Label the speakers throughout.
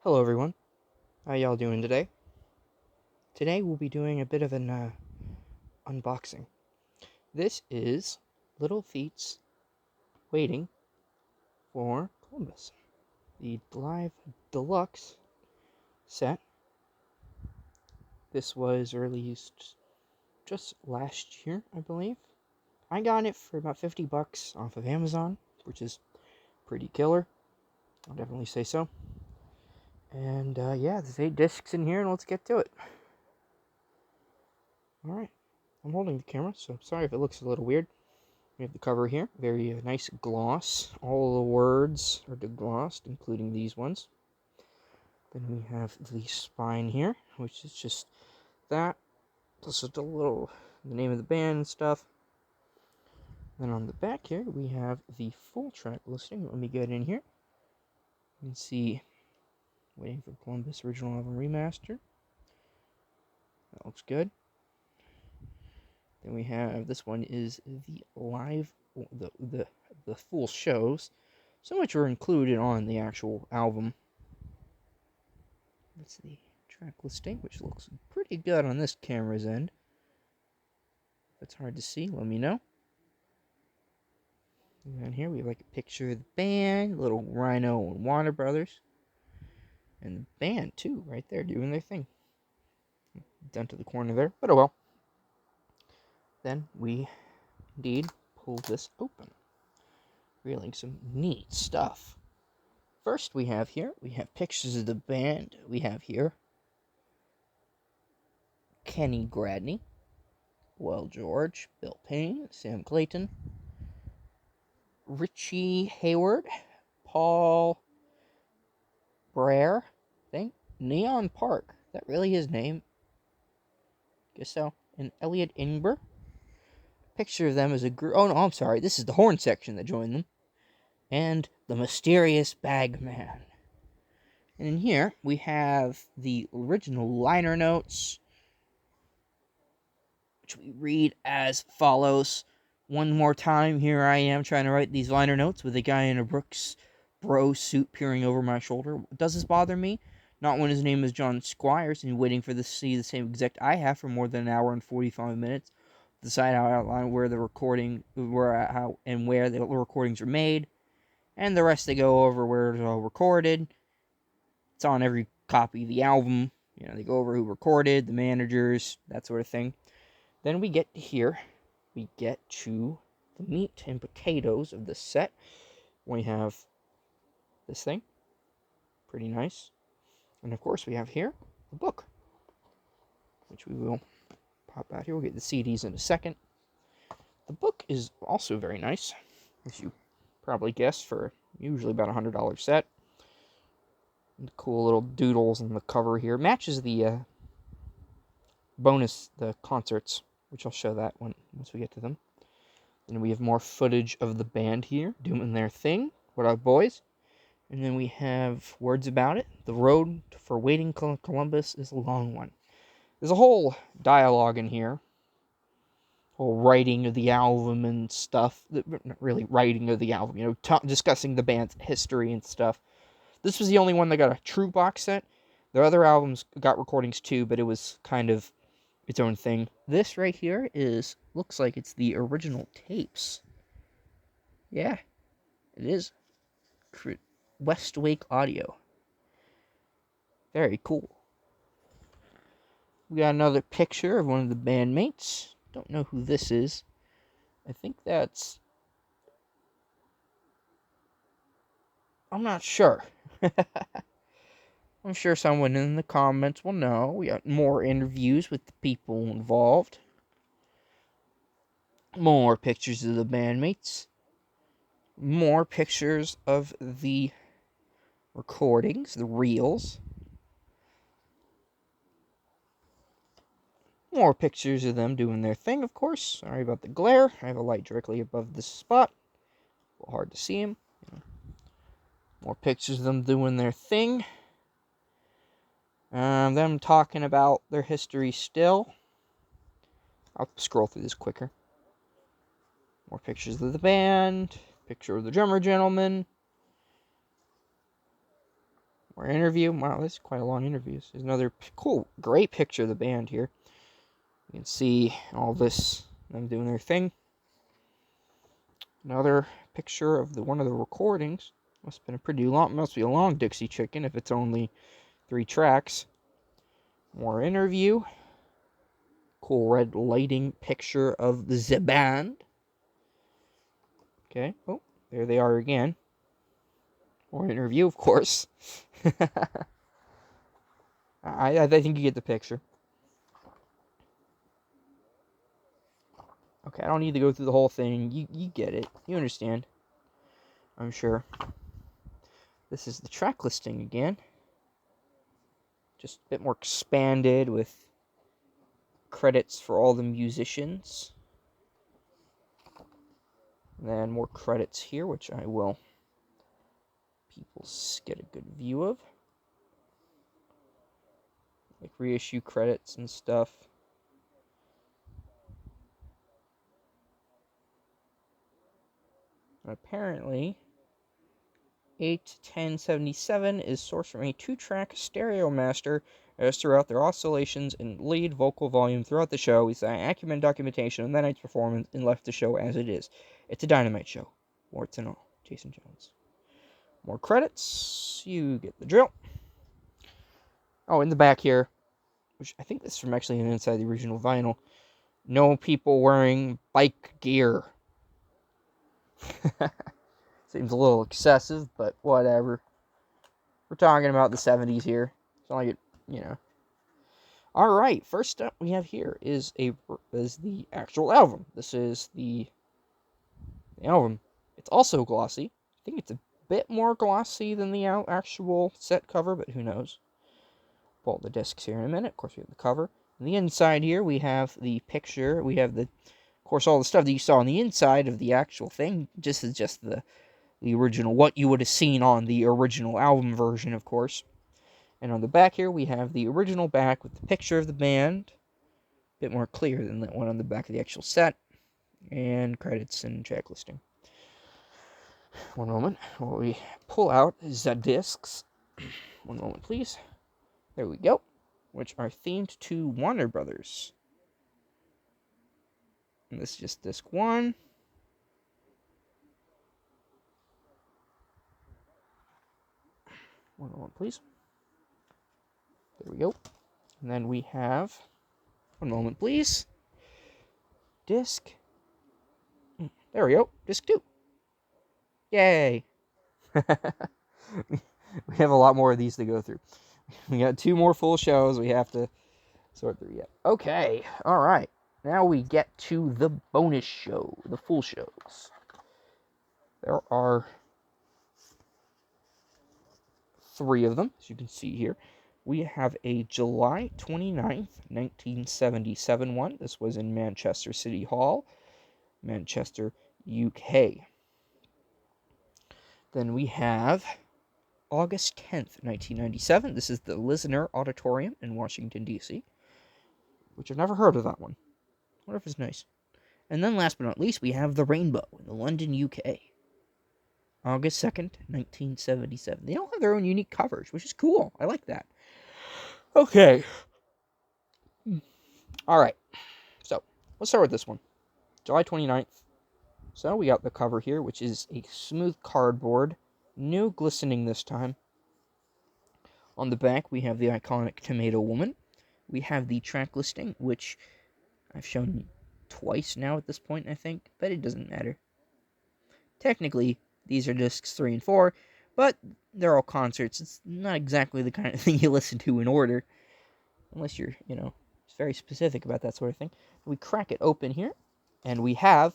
Speaker 1: Hello everyone, how y'all doing today? Today we'll be doing a bit of an unboxing. This is Little Feats Waiting for Columbus, the live deluxe set. This was released just last year, I believe. I got it for about $50 off of Amazon, which is pretty killer. I'll definitely say so. And yeah, there's 8 discs in here, and let's get to it. Alright, I'm holding the camera, so sorry if it looks a little weird. We have the cover here, very nice gloss. All the words are deglossed, including these ones. Then we have the spine here, which is just that. Plus the name of the band and stuff. Then on the back here, we have the full track listing. Let me get in here. You can see Waiting for Columbus original album remaster. That looks good. Then we have, this one is the live, the full shows. Some which are included on the actual album. That's the track listing, which looks pretty good on this camera's end. If it's hard to see, let me know. And then here we have like a picture of the band, little Rhino and Warner Brothers. And the band too, right there, doing their thing. Down to the corner there, but oh well. Then we indeed pull this open, revealing some neat stuff. First we have pictures of the band. We have here Kenny Gradney, Well George, Bill Payne, Sam Clayton, Richie Hayward, Paul Brer, I think, Neon Park, that really his name? Guess so. And Elliot Ingber. Picture of them as a group. Oh no, I'm sorry, this is the horn section that joined them. And the Mysterious Bagman. And in here, we have the original liner notes, which we read as follows. One more time, here I am trying to write these liner notes with a guy in a Brooks Bro suit peering over my shoulder. Does this bother me? Not when his name is John Squires and waiting for this to see the same exact I have for more than an hour and 45 minutes. Decide how I outline where the recording, where the recordings are made, and the rest they go over where it's all recorded. It's on every copy of the album. You know, they go over who recorded, the managers, that sort of thing. Then we get to here. We get to the meat and potatoes of the set. We have this thing. Pretty nice. And of course we have here the book, which we will pop out here. We'll get the CDs in a second. The book is also very nice, as you probably guessed, for usually about $100 set. And the cool little doodles on the cover here. Matches the bonus, the concerts, which I'll show that once we get to them. Then we have more footage of the band here doing their thing. What up, boys? And then we have words about it. The road for Waiting Columbus is a long one. There's a whole dialogue in here. Whole writing of the album and stuff. Not really writing of the album, you know, discussing the band's history and stuff. This was the only one that got a true box set. Their other albums got recordings too, but it was kind of its own thing. This right here looks like it's the original tapes. Yeah, it is. Westwake Audio. Very cool. We got another picture of one of the bandmates. Don't know who this is. I think that's... I'm not sure. I'm sure someone in the comments will know. We got more interviews with the people involved. More pictures of the bandmates. More pictures of the recordings, the reels. More pictures of them doing their thing, of course. Sorry about the glare. I have a light directly above this spot. A little hard to see him. More pictures of them doing their thing. Them talking about their history still. I'll scroll through this quicker. More pictures of the band. Picture of the drummer gentleman. More interview. Wow, this is quite a long interview. There's another cool, great picture of the band here. You can see all this, them doing their thing. Another picture of one of the recordings. Must be a long Dixie Chicken if it's only 3 tracks. More interview. Cool red lighting picture of the band. Okay. Oh, there they are again. More interview, of course. I think you get the picture. Okay, I don't need to go through the whole thing. You get it. You understand. I'm sure. This is the track listing again. Just a bit more expanded with credits for all the musicians. And then more credits here, which I will people get a good view of. Like reissue credits and stuff. And apparently, 81077 is sourced from a 2-track stereo master as throughout their oscillations and lead vocal volume throughout the show. We saw accurate documentation of that night's performance and left the show as it is. It's a dynamite show. Warts and all. Jason Jones. More credits. You get the drill. Oh, in the back here, which I think this is from actually inside the original vinyl. No people wearing bike gear. Seems a little excessive, but whatever. We're talking about the 70s here. It's not like it, Alright, first up we have here is the actual album. This is the album. It's also glossy. I think it's a bit more glossy than the actual set cover, but who knows. Pull the discs here in a minute. Of course, we have the cover. On the inside here, we have the picture. We have of course, all the stuff that you saw on the inside of the actual thing. Just the original, what you would have seen on the original album version, of course. And on the back here, we have the original back with the picture of the band. A bit more clear than that one on the back of the actual set. And credits and track listing. One moment while we pull out the discs. One moment, please. There we go. Which are themed to Warner Brothers. And this is just disc 1. One moment, please. There we go. And then we have, one moment, please. Disc. There we go. Disc 2. Yay. We have a lot more of these to go through. We got 2 more full shows we have to sort through yet. Okay. All right. Now we get to the bonus show, the full shows. There are 3 of them, as you can see here. We have a July 29th, 1977 one. This was in Manchester City Hall, Manchester, UK. Then we have August 10th, 1997. This is the Lisner Auditorium in Washington, D.C., which I've never heard of that one. I wonder if it's nice. And then last but not least, we have the Rainbow in London, UK. August 2nd, 1977. They all have their own unique covers, which is cool. I like that. Okay. Alright. So, let's start with this one. July 29th. So, we got the cover here, which is a smooth cardboard. New glistening this time. On the back, we have the iconic Tomato Woman. We have the track listing, which I've shown twice now at this point, I think, but it doesn't matter. Technically, these are discs 3 and 4, but they're all concerts. It's not exactly the kind of thing you listen to in order, unless you're, very specific about that sort of thing. We crack it open here, and we have,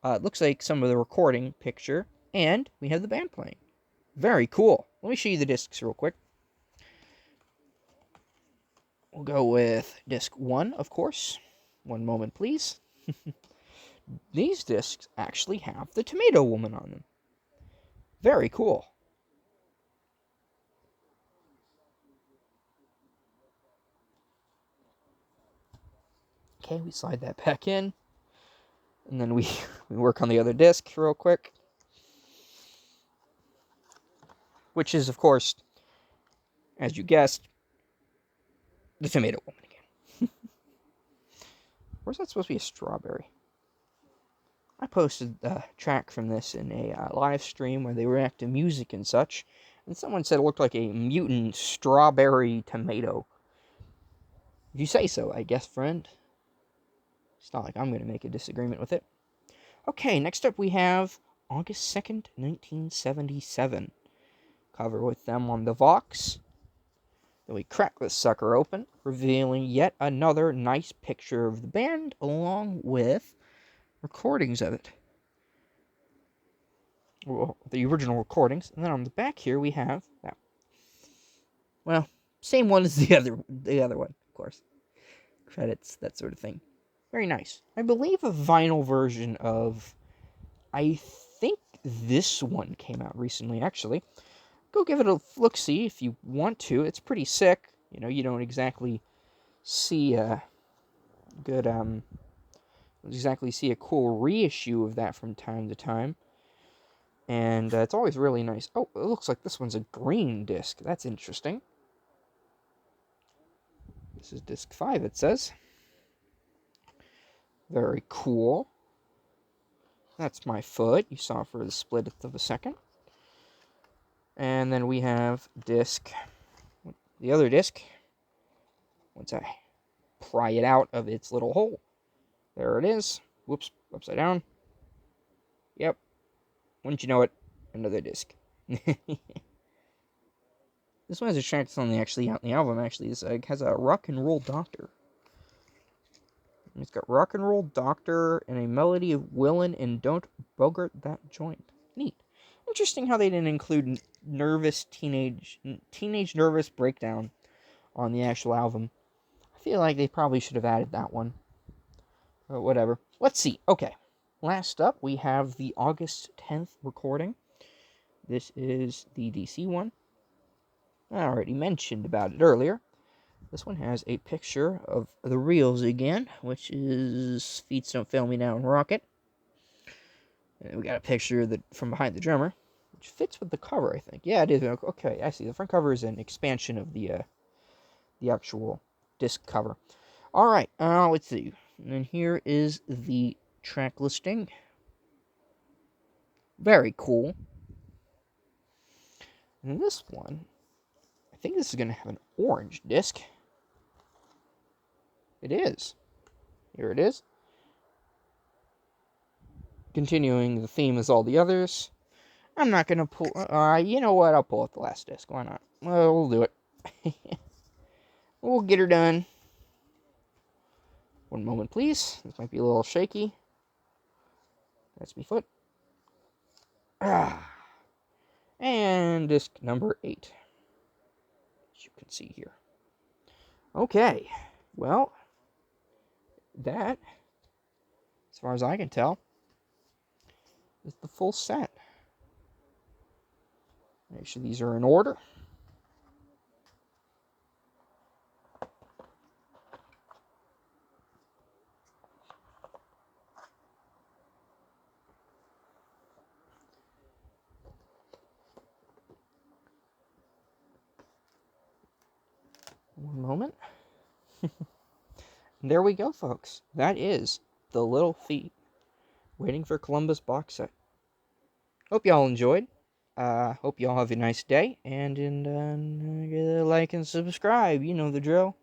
Speaker 1: it looks like some of the recording picture, and we have the band playing. Very cool. Let me show you the discs real quick. We'll go with disc 1, of course. One moment, please. These discs actually have the Tomato Woman on them. Very cool. Okay, we slide that back in. And then we work on the other disc real quick. Which is, of course, As you guessed, the Tomato Woman again. Where's that supposed to be a strawberry? I posted a track from this in a live stream where they react to music and such, and someone said it looked like a mutant strawberry tomato. If you say so, I guess, friend. It's not like I'm going to make a disagreement with it. Okay, next up we have August 2nd, 1977. Cover with them on the Vox. Then we crack this sucker open, revealing yet another nice picture of the band, along with recordings of it. Well, the original recordings. And then on the back here we have that. Well, same one as the other one, of course. Credits, that sort of thing. Very nice. I believe a vinyl version of, I think this one came out recently, actually. Go give it a look-see if you want to. It's pretty sick. You know, you don't exactly see a good, exactly see a cool reissue of that from time to time. And it's always really nice. Oh, it looks like this one's a green disc. That's interesting. This is disc 5, it says. Very cool. That's my foot. You saw for the split of a second. And then we have disc. The other disc. Once I pry it out of its little hole. There it is. Whoops, upside down. Yep. Wouldn't you know it? Another disc. This one has a track that's only actually out in the album, actually. It has a Rock and Roll Doctor. It's got Rock and Roll Doctor and a melody of Willin' and Don't Bogart That Joint. Neat. Interesting how they didn't include teenage nervous breakdown on the actual album. I feel like they probably should have added that one. But whatever. Let's see. Okay. Last up, we have the August 10th recording. This is the DC one. I already mentioned about it earlier. This one has a picture of the reels again, which is Feet Don't Fail Me Now and Rocket. And we got a picture of from behind the drummer, which fits with the cover, I think. Yeah, it is. Okay, I see. The front cover is an expansion of the actual disc cover. All right, let's see. And then here is the track listing. Very cool. And this one, I think this is going to have an orange disc. It is. Here it is. Continuing the theme as all the others. I'm not going to pull... you know what? I'll pull out the last disc. Why not? Well, we'll do it. We'll get her done. One moment, please. This might be a little shaky. That's my foot. And disc number 8. As you can see here. Okay. Well, that, as far as I can tell, is the full set. Make sure these are in order. One moment. And there we go, folks. That is the Little Feat Waiting for Columbus box set. Hope y'all enjoyed. Hope y'all have a nice day. And like and subscribe. You know the drill.